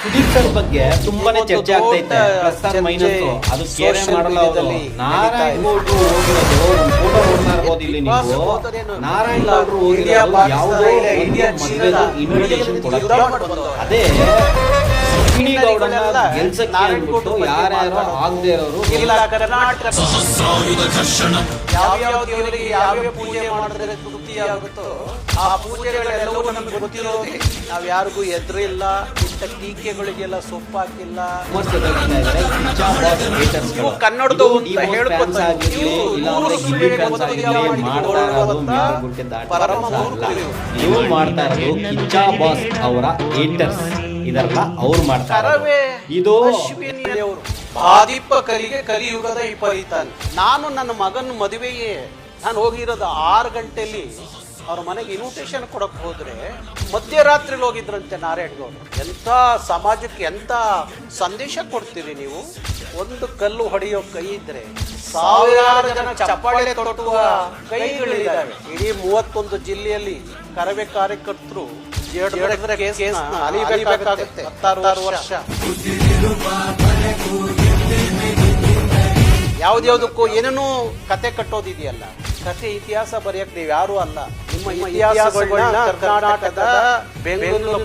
Sudeep sir ಬಗ್ಗೆ ತುಂಬಾನೇ ಚರ್ಚೆ ಆಗ್ತೈತೆ. ಪ್ಲಸ್ ಆರ್ ಮೈನಸ್ ಅದು ಕೇರೆ ಮಾಡಲ್ಲ ಅವರು. ನಾರಾಯಣ್ ಗೌಡ್ರು ಹೋಗಿರೋದು ಒಂದು ಫೋಟೋ ನೋಡ್ತಾ ಇರ್ಬೋದು ಇಲ್ಲಿ ನೀವು. ನಾರಾಯಣ್ ಗೌಡ್ರು ಹೋಗಿರೋದು ಯಾವುದೋ ಮದುವೆದು ಇನ್ವಿಟೇಷನ್ ಕೊಡೋದು. ಅದೇ ಗೌಡನ ಗೆಲ್ಸಕ್ಕೆ ಅಂದ್ಬಿಟ್ಟು ಯಾರ್ಯಾರೋ ಆಗದೆ ಇರೋರು ಇಲ್ಲ ಕರ್ನಾಟಕ ಯಾವ ದೇವರಿಗೆ ಯಾವ ಪೂಜೆ ಮಾಡಿದ್ರೆ ತೃಪ್ತಿ ಆಗುತ್ತೋ ಆ ಪೂಜೆಗಳೆಲ್ಲವೂ ನಮ್ಗೆ ಗೊತ್ತಿರೋದು. ನಾವ್ ಯಾರಿಗೂ ಎದುರಿಲ್ಲ, ಇಂಥ ಟೀಕೆಗಳಿಗೆಲ್ಲ ಸೊಪ್ಪು ಹಾಕಿಲ್ಲ. ಕನ್ನಡದವರು ನೀವು ಮಾಡ್ತಾ ಇರೋದು ಕಿಚ್ಚ ಬಾಸ್ ಅವರ ಹೇಟರ್ಸ್ ಇದೆಲ್ಲ ಅವ್ರು ಮಾಡ್ತಾರೆ. ಇದು ಬಾದಿಪ್ಪ ಕಲಿಗೆ ಕಲಿಯುಗದ ವಿಪರೀತ. ನಾನು ನನ್ನ ಮಗನ ಮದುವೆಯೇ ನಾನು ಹೋಗಿರೋದು 6 ಗಂಟೆಯಲ್ಲಿ ಅವ್ರ ಮನೆಗೆ ಇನ್ವಿಟೇಷನ್ ಕೊಡಕ್ ಹೋದ್ರೆ ಮಧ್ಯರಾತ್ರಿ ಹೋಗಿದ್ರಂತೆ ನಾರಾಯಣ್ ಗೌಡ್ರು. ಎಂತ ಸಮಾಜಕ್ಕೆ ಎಂತ ಸಂದೇಶ ಕೊಡ್ತೀರಿ ನೀವು? ಒಂದು ಕಲ್ಲು ಹೊಡೆಯೋ ಕೈ ಇದ್ರೆ ಸಾವಿರಾರು ಜನ ಚಪ್ಪಾಳೆ ತೊಟ್ಟುವ ಕೈಗಳಿದ್ದಾವೆ. ಇಡೀ 31 ಜಿಲ್ಲೆಯಲ್ಲಿ ಕರವೇ ಕಾರ್ಯಕರ್ತರು ಅಲಿಬೇಕಾಗುತ್ತೆ 16 ವರ್ಷ. ಯಾವ್ದ್ಯಾವ್ದಕ್ಕೂ ಏನೇನೂ ಕತೆ ಕಟ್ಟೋದಿದೆಯಲ್ಲ, ಕತೆ ಇತಿಹಾಸ ಬರೆಯಕ್ ನೀವು ಯಾರು ಅಲ್ಲ. ನಿಮ್ಮ ಇತಿಹಾಸಗಳನ್ನ ಕರ್ನಾಟಕದ ಬೆಂಗಳೂರು